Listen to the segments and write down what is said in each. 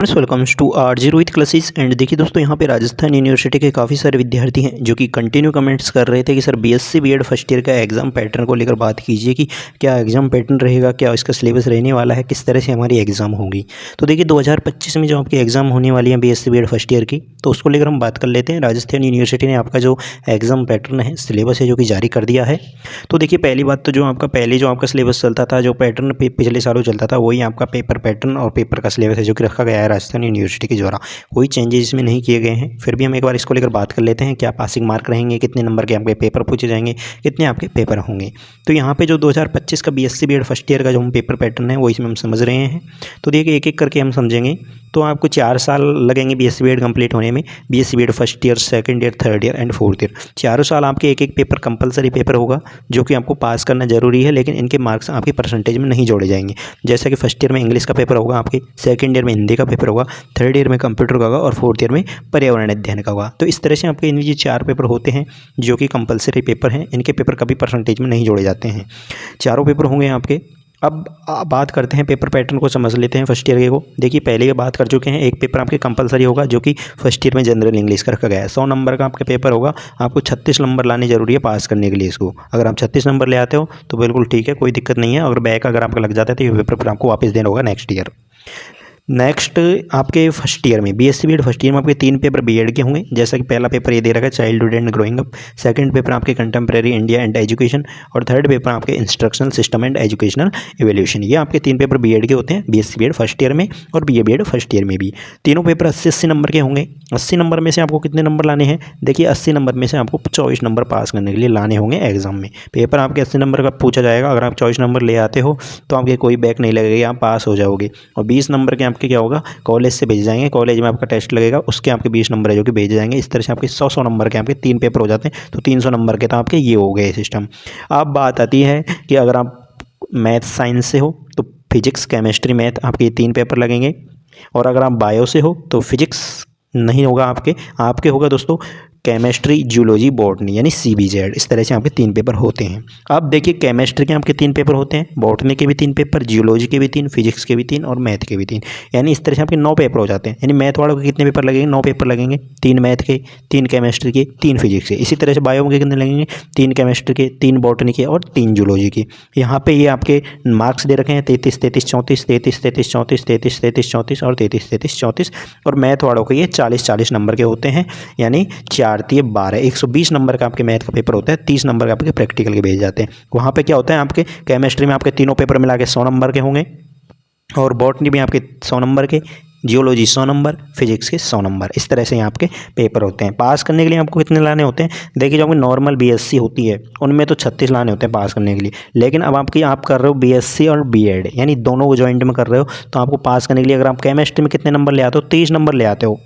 Welcomes to R G Rohit classes. And देखिए दोस्तों, यहाँ पे राजस्थान यूनिवर्सिटी के काफ़ी सारे विद्यार्थी हैं जो कि कंटिन्यू कमेंट्स कर रहे थे कि sir BSc BEd first year का एग्ज़ाम पैटर्न को लेकर बात कीजिए कि क्या एग्ज़ाम पैटर्न रहेगा, क्या इसका सिलेबस रहने वाला है, किस तरह से हमारी एग्ज़ाम होगी। तो देखिए 2025 में जो आपकी एग्ज़ाम होने वाली है बीएससी बीएड फर्स्ट ईयर की, तो उसको लेकर हम बात कर लेते हैं। राजस्थान यूनिवर्सिटी ने आपका जो एग्ज़ाम पैटर्न है, सिलेबस है, जो कि जारी कर दिया है। तो देखिए पहली बात तो जो आपका सिलेबस चलता था, जो पैटर्न पिछले सालों चलता था, वही आपका पेपर पैटर्न और पेपर का सिलेबस है जो कि रखा गया है राजस्थान यूनिवर्सिटी के द्वारा। कोई चेंजेस इसमें नहीं किए गए हैं। फिर भी हम एक बार इसको लेकर बात कर लेते हैं, क्या पासिंग मार्क रहेंगे, कितने नंबर के आपके पेपर पूछे जाएंगे, कितने आपके पेपर होंगे। तो यहाँ पे जो 2025 का बीएससी बीएड फर्स्ट ईयर का जो हम पेपर पैटर्न है वो इसमें हम समझ रहे हैं। तो देखिए एक एक करके हम समझेंगे। तो आपको 4 साल लगेंगे बीएससी बीएड कंप्लीट होने में। BSc BEd first year, second year, third year and fourth year, चारों साल आपके एक एक पेपर कंपलसरी पेपर होगा जो कि आपको पास करना जरूरी है, लेकिन इनके मार्क्स आपके परसेंटेज में नहीं जोड़े जाएंगे। जैसा कि फर्स्ट ईयर में इंग्लिश का पेपर होगा आपके, सेकंड ईयर में हिंदी का पेपर होगा, थर्ड ईयर में कंप्यूटर का होगा और फोर्थ ईयर में पर्यावरण अध्ययन का होगा। तो इस तरह से आपके इन ये 4 पेपर होते हैं जो कि कंपलसरी पेपर हैं। इनके पेपर कभी परसेंटेज में नहीं जोड़े जाते हैं। चारों पेपर होंगे आपके। अब बात करते हैं पेपर पैटर्न को, समझ लेते हैं फर्स्ट ईयर के को। देखिए पहले ही बात कर चुके हैं, एक पेपर आपके कंपलसरी होगा जो कि फर्स्ट ईयर में जनरल इंग्लिश का रखा गया है। 100 नंबर का आपका पेपर होगा। आपको 36 नंबर लाने जरूरी है पास करने के लिए इसको। अगर आप 36 नंबर ले आते हो तो बिल्कुल ठीक है, कोई दिक्कत नहीं है। अगर बैक अगर आपका लग जाता है तो ये पेपर फिर आपको वापस देना होगा नेक्स्ट ईयर। नेक्स्ट आपके फर्स्ट ईयर में बीएससी बीएड फर्स्ट ईयर में आपके 3 पेपर बीएड के होंगे। जैसा कि पहला पेपर ये दे रखा है childhood and growing up, second paper आपके कंटेम्प्रेरी इंडिया एंड एजुकेशन और थर्ड पेपर आपके instructional system and educational evaluation. ये आपके 3 पेपर बीएड के होते हैं बीएससी बीएड फर्स्ट ईयर में और बीए बीएड फर्स्ट ईयर में भी। तीनों पेपर 80-80 नंबर के होंगे। 80 नंबर में से आपको कितने नंबर लाने हैं? देखिए 80 नंबर में से आपको 24 नंबर पास करने के लिए लाने होंगे एग्जाम में। पेपर आपके 80 नंबर का पूछा जाएगा। अगर आप 24 नंबर ले आते हो तो आपके कोई बैक नहीं लगेगा, आप पास हो जाओगे। और 20 नंबर के आपके क्या होगा, कॉलेज से भेज जाएंगे। कॉलेज में आपका टेस्ट लगेगा, उसके आपके 20 नंबर है जो कि भेजे जाएंगे। इस तरह से आपके 100 नंबर के आपके 3 पेपर हो जाते हैं। तो 300 नंबर के तो आपके ये हो गए सिस्टम। अब बात आती है कि अगर आप मैथ साइंस से हो तो फिजिक्स, केमिस्ट्री, मैथ आपके 3 पेपर लगेंगे। और अगर आप बायो से हो तो फिजिक्स नहीं होगा आपके होगा दोस्तों केमिस्ट्री, जूलॉजी, बॉटनी यानी सीबीजेड। इस तरह से आपके 3 पेपर होते हैं। अब देखिए केमिस्ट्री के आपके 3 पेपर होते हैं, बॉटनी के भी 3 पेपर, जियोलॉजी के भी 3, फिजिक्स के भी 3 और मैथ के भी 3। यानी इस तरह से आपके 9 पेपर हो जाते हैं। यानी मैथ वालों के कितने पेपर लगेंगे? 9 पेपर लगेंगे। 3 मैथ के, 3 केमिस्ट्री के, 3 फिजिक्स के। इसी तरह से बायो के कितने लगेंगे? 3 केमिस्ट्री के, 3 बॉटनी के और 3 जूलॉजी के। यहाँ पे ये आपके मार्क्स दे रखे हैं 33, 33, 34, 33, 33, 34, 33, 33, 34 और 33, 33, 34। और मैथ वालों के ये 40, 40 नंबर के होते हैं। यानी 4 × 12, 120 नंबर का आपके मैथ का पेपर होता है। 30 नंबर का आपके प्रैक्टिकल के भेजे जाते हैं। वहाँ पे क्या होता है, आपके केमिस्ट्री में आपके तीनों पेपर मिला के 100 नंबर के होंगे और बॉटनी में आपके 100 नंबर के, जियोलॉजी 100 नंबर, फिजिक्स के 100 नंबर। इस तरह से यहाँ आपके पेपर होते हैं। पास करने के लिए आपको कितने लाने होते हैं? देखिए जो आपकी नॉर्मल बीएससी होती है उनमें तो 36 लाने होते हैं पास करने के लिए। लेकिन अब आप कर रहे हो बीएससी और बीएड, यानी दोनों को ज्वाइंट में कर रहे हो, तो आपको पास करने के लिए अगर आप केमिस्ट्री में कितने नंबर ले आते हो? 30 नंबर ले आते हो।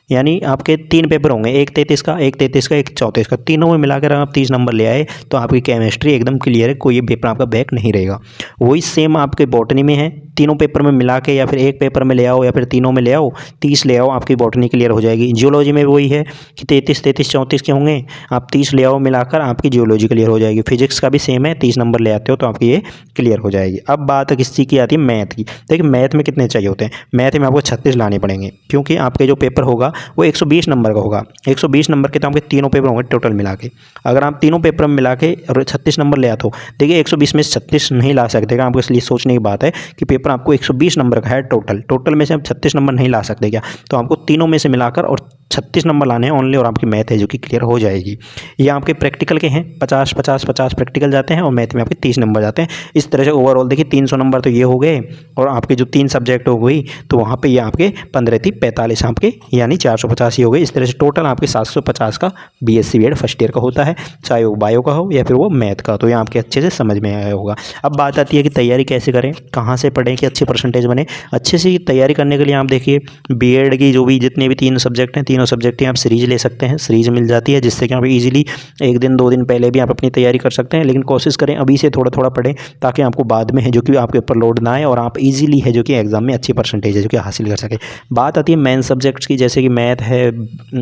यानी आपके 3 पेपर होंगे, एक 33 का, एक 34 का, एक 34 का। तीनों में मिलाकर आप 30 नंबर ले आए तो आपकी केमिस्ट्री एकदम क्लियर है, कोई पेपर आपका बैक नहीं रहेगा। वही सेम आपके बॉटनी में है। तीनों पेपर में मिला के या फिर एक पेपर में ले आओ या फिर तीनों में ले आओ, 30 ले आओ, आपकी बॉटनी क्लियर हो जाएगी। जियोलॉजी में वही है कि 33, 33, 34 के होंगे। आप 30 ले आओ मिलाकर, आपकी जियोलॉजी क्लियर हो जाएगी। फिजिक्स का भी सेम है, 30 नंबर ले आते हो तो आपकी ये क्लियर हो जाएगी। अब बात किस चीज़ की आती है? मैथ की। देखिए मैथ में कितने चाहिए होते हैं? मैथ में आपको 36 लाने पड़ेंगे, क्योंकि आपके जो पेपर होगा वो 120 नंबर का होगा। 120 नंबर के तो आपके तीनों पेपर होंगे टोटल मिला के। अगर आप तीनों पेपर में मिला के 36 नंबर ले आते हो, देखिए 120 में 36 नहीं ला सकते क्या? आपको इसलिए सोचने की बात है कि पेपर आपको 120 नंबर का है टोटल में से आप 36 नंबर नहीं ला सकते क्या? तो आपको तीनों में से मिलाकर और 36 नंबर लाने हैं ओनली, और आपकी मैथ है जो कि क्लियर हो जाएगी। ये आपके प्रैक्टिकल के हैं, 50, 50, 50 प्रैक्टिकल जाते हैं और मैथ में आपके 30 नंबर जाते हैं। इस तरह से ओवरऑल देखिए 300 नंबर तो ये हो गए। और आपके जो 3 सब्जेक्ट हो गई तो वहाँ पे ये आपके 15-45 आपके यानी 450 ही हो गए। इस तरह से टोटल आपके 750 का बीएससी बीएड फर्स्ट ईयर का होता है, चाहे वो बायो का हो या फिर वो मैथ का। तो ये आपके अच्छे से समझ में आया होगा। अब बात आती है कि तैयारी कैसे करें, कहाँ से पढ़ें कि अच्छे परसेंटेज बने। अच्छे से तैयारी करने के लिए आप देखिए बीएड की जो भी जितने भी 3 सब्जेक्ट हैं, तीनों सब्जेक्ट की आप सीरीज ले सकते हैं। सीरीज मिल जाती है जिससे कि आप इजीली 1 दिन 2 दिन पहले भी आप अपनी तैयारी कर सकते हैं। लेकिन कोशिश करें अभी से थोड़ा थोड़ा पढ़ें, ताकि आपको बाद में है जो कि आपके ऊपर लोड ना आए और आप इजीली है जो कि एग्जाम में अच्छी परसेंटेज है जो कि हासिल कर सकें। बात आती है मेन सब्जेक्ट्स की, जैसे कि मैथ है,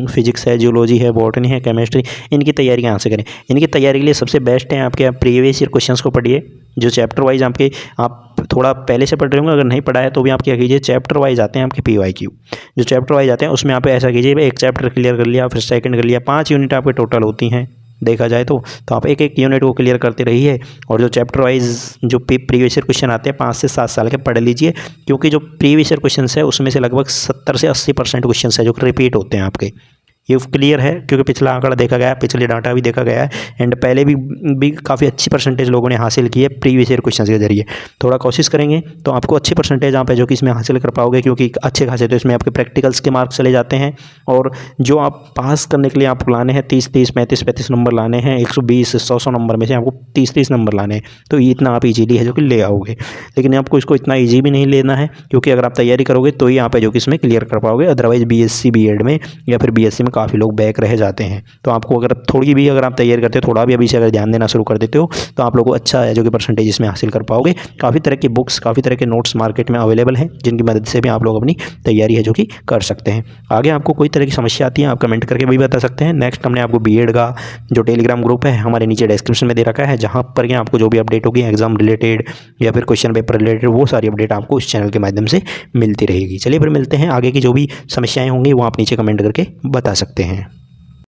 फिजिक्स है, जियोलॉजी है, बॉटनी है, केमिस्ट्री। इनकी तैयारी कहाँ से करें? इनकी तैयारी के लिए सबसे बेस्ट है आपके प्रीवियस ईयर क्वेश्चंस को पढ़िए। जो चैप्टर वाइज आपके आप थोड़ा पहले से पढ़ रहे होंगे, अगर नहीं पढ़ा है तो भी आप क्या कीजिए, चैप्टर वाइज आते हैं आपके PYQ, जो चैप्टर वाइज आते हैं उसमें आप ऐसा कीजिए, एक चैप्टर क्लियर कर लिया, फिर सेकंड कर लिया, 5 यूनिट आपके टोटल होती हैं देखा जाए तो आप एक एक यूनिट को क्लियर करते रहिए। और जो चैप्टर वाइज जो प्रीवियस ईयर क्वेश्चन आते हैं 5 से 7 साल के पढ़ लीजिए, क्योंकि जो प्रीवियस ईयर क्वेश्चन है उसमें से लगभग 70 से 80% क्वेश्चन है जो रिपीट होते हैं आपके। ये क्लियर है क्योंकि पिछला आंकड़ा देखा गया है, पिछले डाटा भी देखा गया है, एंड पहले भी काफ़ी अच्छी परसेंटेज लोगों ने हासिल की है प्रीवियस ईयर क्वेश्चन के जरिए। थोड़ा कोशिश करेंगे तो आपको अच्छी परसेंटेज यहाँ पे जो कि इसमें हासिल कर पाओगे, क्योंकि अच्छे खासे तो इसमें आपके प्रैक्टिकल्स के मार्क्स चले जाते हैं। और जो आप पास करने के लिए आपको लाने हैं 30-30, 35-35 नंबर लाने हैं, 120 100 नंबर में से आपको 30-30 नंबर लाने हैं, तो ये इतना आप इजीली है जो कि ले आओगे। लेकिन आपको इसको इतना ईजी भी नहीं लेना है, क्योंकि अगर आप तैयारी करोगे तो ही यहाँ पे जो कि इसमें क्लियर कर पाओगे, अदरवाइज BSc BEd में या फिर BSc में काफ़ी लोग बैक रह जाते हैं। तो आपको अगर थोड़ी भी अगर आप तैयारी करते हो, थोड़ा भी अभी से अगर ध्यान देना शुरू कर देते हो, तो आप लोगों को अच्छा है जो कि परसेंटेज इसमें हासिल कर पाओगे। काफ़ी तरह की बुक्स, काफ़ी तरह के नोट्स मार्केट में अवेलेबल हैं, जिनकी मदद से भी आप लोग अपनी तैयारी है जो कि कर सकते हैं। आगे आपको कोई तरह की समस्या आती है आप कमेंट करके भी बता सकते हैं। नेक्स्ट हमने आपको BEd का जो टेलीग्राम ग्रुप है हमारे नीचे डिस्क्रिप्शन में दे रखा है, जहाँ पर कि आपको जो भी अपडेट होगी एग्जाम रिलेटेड या फिर क्वेश्चन पेपर रिलेटेड, वो सारी अपडेट आपको इस चैनल के माध्यम से मिलती रहेगी। चलिए फिर मिलते हैं, आगे की जो भी समस्याएं होंगी वो आप नीचे कमेंट करके बता सकते हैं।